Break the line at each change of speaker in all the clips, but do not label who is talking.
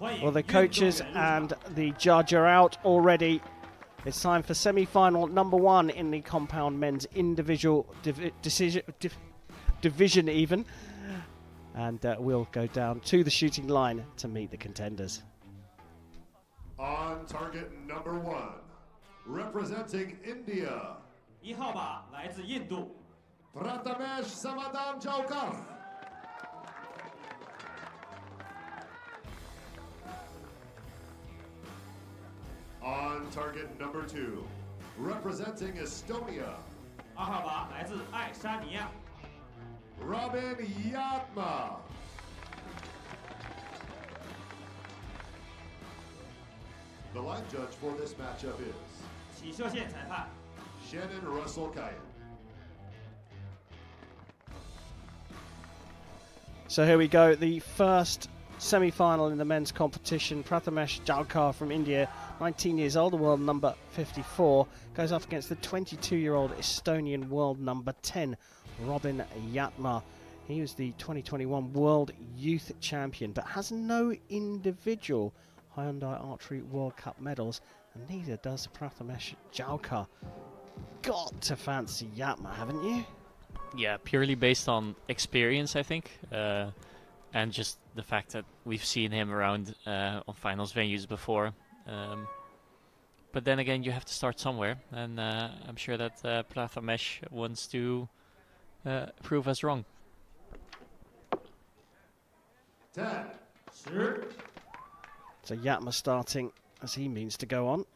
Well, the coaches and the judge are out already. It's time for semi-final number 1 in the compound men's individual division even. And we'll go down to the shooting line to meet the contenders.
On target number 1, representing India,
1号靶来自印度
Prathamesh Samadhan Jawkar. On target number 2, representing Estonia,
2号靶来自爱沙尼亚
Robin Jaatma. The line judge for this matchup is
起射线裁判
Shannon Russell Kyan.
So here we go, the first semi-final in the men's competition. Prathamesh Jawkar from India, 19 years old, the world number 54, goes up against the 22-year-old Estonian world number 10, Robin Jaatma. He was the 2021 World Youth Champion, but has no individual Hyundai Archery World Cup medals, and neither does Prathamesh Jawkar. Got to fancy Jaatma, haven't you?
Yeah, purely based on experience, I think, and just the fact that we've seen him around on finals venues before. But then again, you have to start somewhere, and I'm sure that Prathamesh wants to prove us wrong.
10.
So Jaatma starting as he means to go on.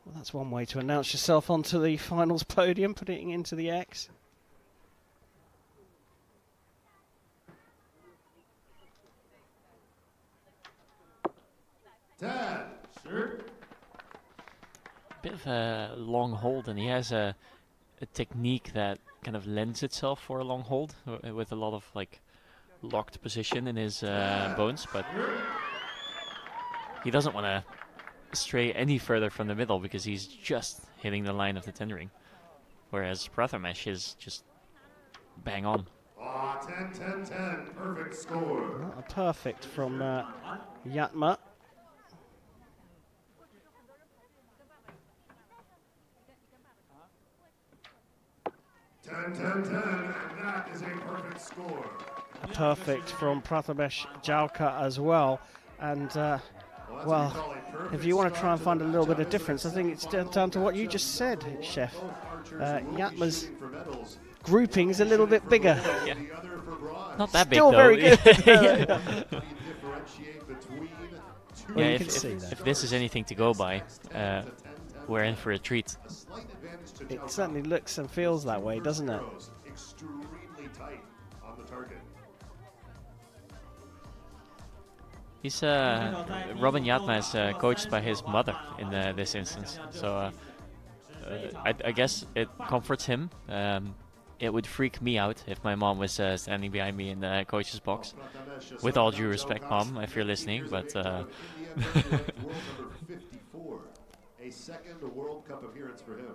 Well,
that's one way to announce yourself onto the finals podium, putting it into the X.
Bit of a long hold, and he has a technique that kind of lends itself for a long hold with a lot of like locked position in his bones, but he doesn't want to stray any further from the middle because he's just hitting the line of the 10 ring, whereas Prathamesh is just bang on.
10-10-10, perfect score.
Not a perfect from Jaatma.
10-10-10, and that is a perfect score.
A perfect from Prathamesh Jawkar as well. And, well, if you want to try and find a little bit of difference, I think it's down to what you just said, Chef. Jaatma's grouping is a little bit bigger.
Yeah. Not that big,
Still
though.
very good.
Yeah, if this is anything to go by, we're in for a treat.
It certainly looks and feels that way, doesn't it?
Extremely tight on the target.
He's Robin Jaatma is coached by his mother in this instance, so I guess it comforts him. It would freak me out if my mom was standing behind me in the coach's box. With all due respect, Mom, if you're listening, but
World number 54, a second World Cup appearance for him.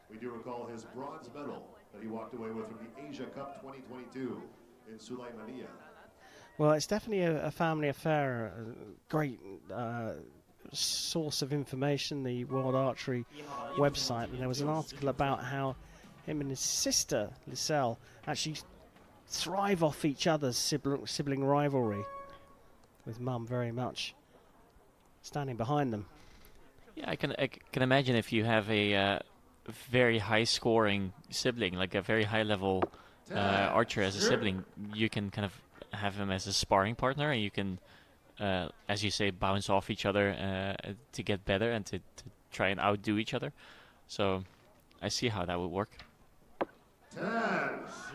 We do recall his bronze medal that he walked away with from the Asia Cup 2022 in Sulaimania.
Well, it's definitely a family affair, a great source of information, the World Archery website. And there was an article about how him and his sister, Liselle, actually thrive off each other's sibling rivalry, with Mum very much standing behind them.
yeah, I can imagine if you have a very high-scoring sibling, like a very high-level archer as a sibling, you can kind of have him as a sparring partner, and you can, as you say, bounce off each other to get better and to try and outdo each other. So I see how that would work.
10,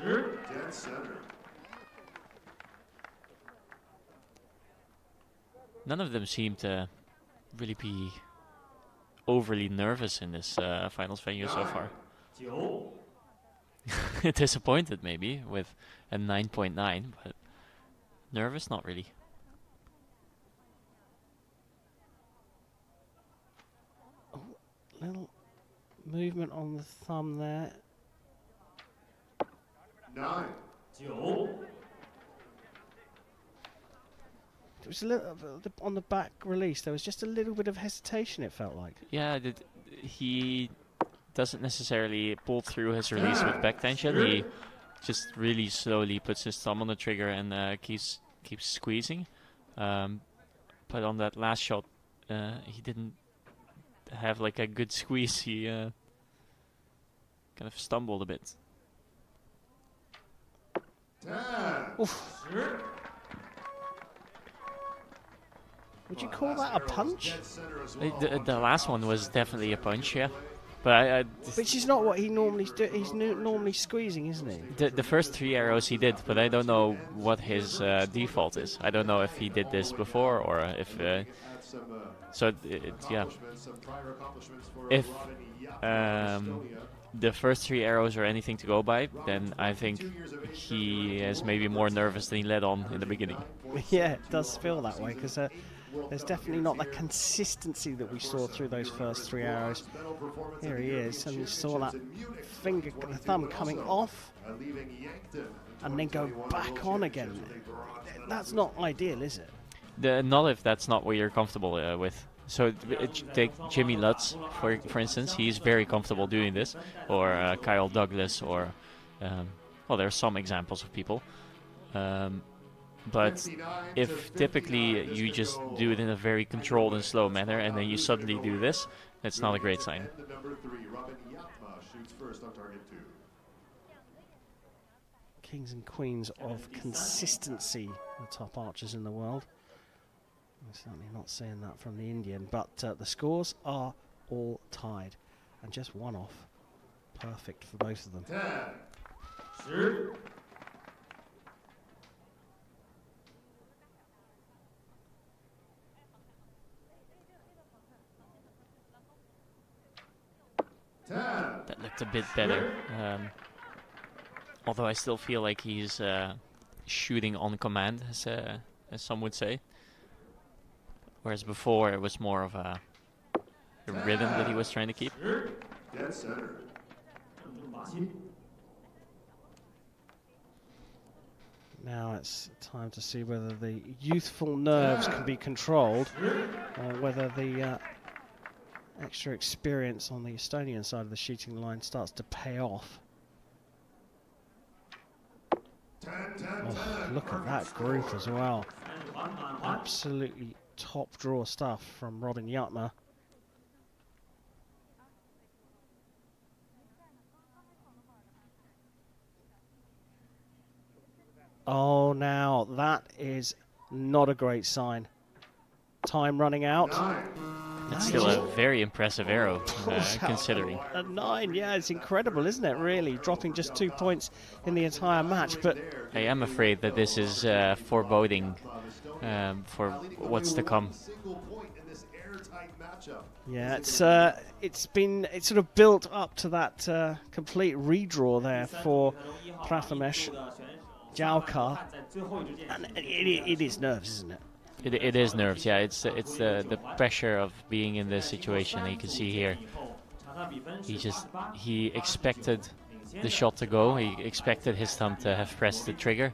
dead center.
None of them seem to really be overly nervous in this finals venue so far. Disappointed maybe with a 9.9, but nervous not really.
movement on the thumb there.
9.
9
It was a little on the back release. There was just a little bit of hesitation. It felt like.
Yeah, he doesn't necessarily pull through his release with back tension. He just really slowly puts his thumb on the trigger and keeps squeezing. But on that last shot, he didn't have like a good squeeze. He kind of stumbled a bit.
10.
Oof. Would you call that a punch?
The last one was definitely a punch, yeah. But
Which is not what he normally does. He's normally squeezing, isn't he?
the first 3 arrows he did, but I don't know what his default is. I don't know if he did this before or if. Yeah. If the first 3 arrows are anything to go by, then I think he is maybe more nervous than he let on in the beginning.
Yeah, it does feel that way because there's definitely not the consistency that we saw through those first 3 arrows. Here he is, and you saw that the thumb coming off and then go back on again. That's not ideal, is it?
Not if that's not what you're comfortable with. So take Jimmy Lutz, for instance. He's very comfortable doing this, or Kyle Douglas, or well, there are some examples of people. But if typically you just do it in a very controlled and slow manner, and then you suddenly do this, that's not a great sign.
Number 3, Robin Jaatma shoots first on target 2.
Kings and queens of consistency, the top archers in the world. I'm certainly not saying that from the Indian, but the scores are all tied, and just one off. Perfect for both of them.
10
That looked a bit better. Although I still feel like he's shooting on command, as some would say. Whereas before it was more of a rhythm that he was trying to keep.
Dead center.
Now it's time to see whether the youthful nerves can be controlled, or whether the extra experience on the Estonian side of the shooting line starts to pay off.
10,
Oh, look at that group as well. Absolutely top draw stuff from Robin Jaatma. Oh, now that is not a great sign. Time running out.
9.
It's still a very impressive arrow, considering.
A 9, yeah, it's incredible, isn't it, really? Dropping just 2 points in the entire match, but...
I am afraid that this is foreboding for what's to come.
Yeah, it's sort of built up to that complete redraw there for Prathamesh Jawkar, and it is nerves, isn't it?
It is nerves, yeah. It's the pressure of being in this situation. You can see here, he expected the shot to go. He expected his thumb to have pressed the trigger.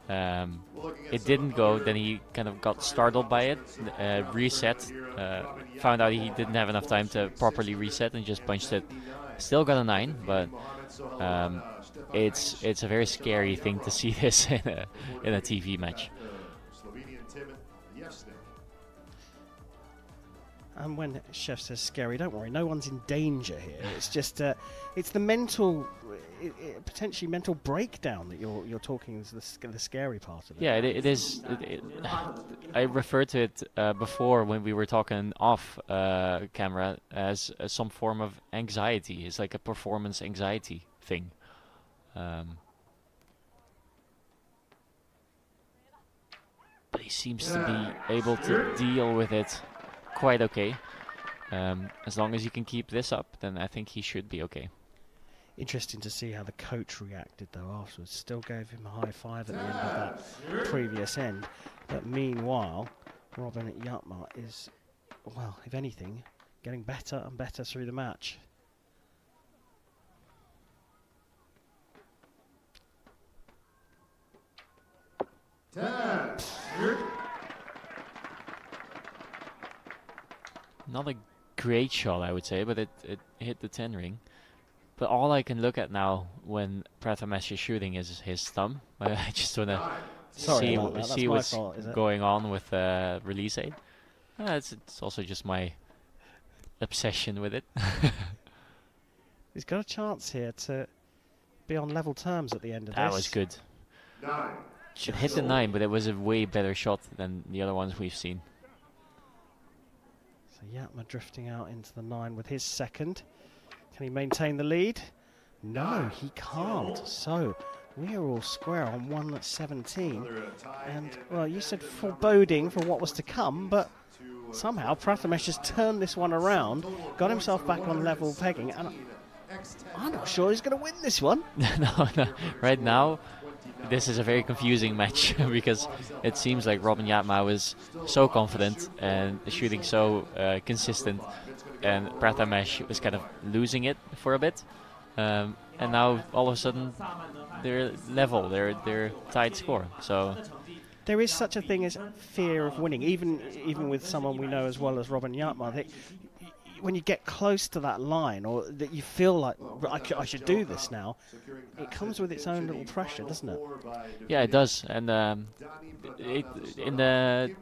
It didn't go. Then he kind of got startled by it, reset, found out he didn't have enough time to properly reset, and just punched it. Still got a 9, but it's a very scary thing to see this in a TV match.
And when Chef says scary, don't worry, no one's in danger here. It's just it's the mental, potentially mental breakdown that you're talking is the scary part of it.
Yeah, it is. I referred to it before when we were talking off camera as some form of anxiety. It's like a performance anxiety thing. But he seems to be able to deal with it quite okay. As long as he can keep this up, then I think he should be okay.
Interesting to see how the coach reacted though afterwards. Still gave him a high five at the end of that previous end. But meanwhile, Robin Jaatma is, well, if anything, getting better and better through the match.
10.
Not a great shot, I would say, but it hit the 10 ring. But all I can look at now when Prathamesh is shooting is his thumb. I just want to see what's going on with release aid. It's also just my obsession with it.
He's got a chance here to be on level terms at the end of this.
That was good.
9.
Should hit the 9, but it was a way better shot than the other ones we've seen.
So Jaatma drifting out into the 9 with his second. Can he maintain the lead? No, he can't. So we are all square on 117. And, well, you said foreboding for what was to come, but somehow Prathamesh has turned this one around, got himself back on level pegging, and I'm not sure he's going to win this one.
No. Right now, this is a very confusing match because it seems like Robin Jaatma was so confident and shooting so consistent, and Prathamesh was kind of losing it for a bit. And now all of a sudden they're level, they're tied score. So
there is such a thing as fear of winning, even with someone we know as well as Robin Jaatma. When you get close to that line, or that you feel like I should do this now, it comes with its own little pressure, doesn't it?
Yeah, it does. And in the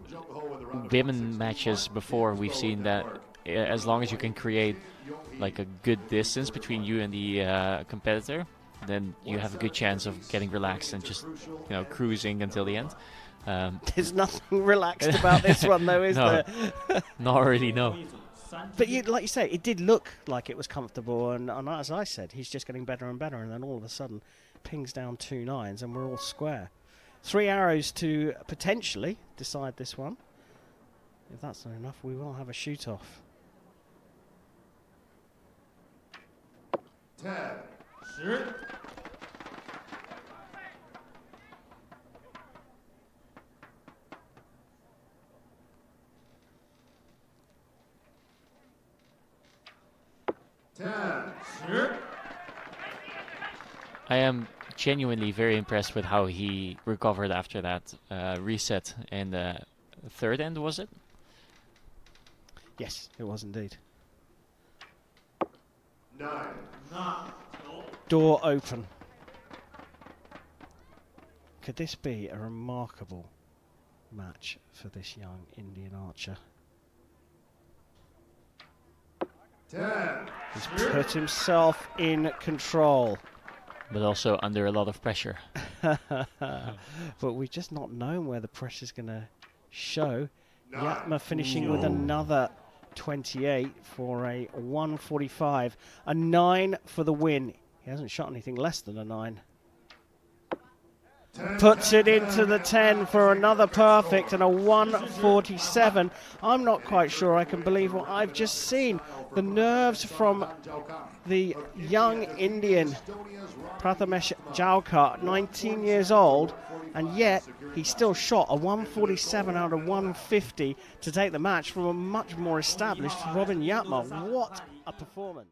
women matches before, we've seen that as long as you can create like a good distance between you and the competitor, then you have a good chance of getting relaxed and just cruising until the end.
There's nothing relaxed about this one, though, is there?
Not really, no.
But like you say, it did look like it was comfortable, and as I said, he's just getting better and better, and then all of a sudden pings down 2 9s and we're all square. 3 arrows to potentially decide this one. If that's not enough, we will have a shoot-off.
10.
10. 10.
I am genuinely very impressed with how he recovered after that reset in the 3rd end, was it?
Yes, it was indeed.
9.
Door open. Could this be a remarkable match for this young Indian archer?
10.
He's put himself in control.
But also under a lot of pressure.
But we've just not known where the pressure's going to show. Jaatma finishing with another 28 for a 145. A 9 for the win. He hasn't shot anything less than a 9. Puts it into the 10 for another perfect and a 147. I'm not quite sure I can believe what I've just seen. The nerves from the young Indian Prathamesh Jawkar, 19 years old, and yet he still shot a 147 out of 150 to take the match from a much more established Robin Jaatma. What a performance.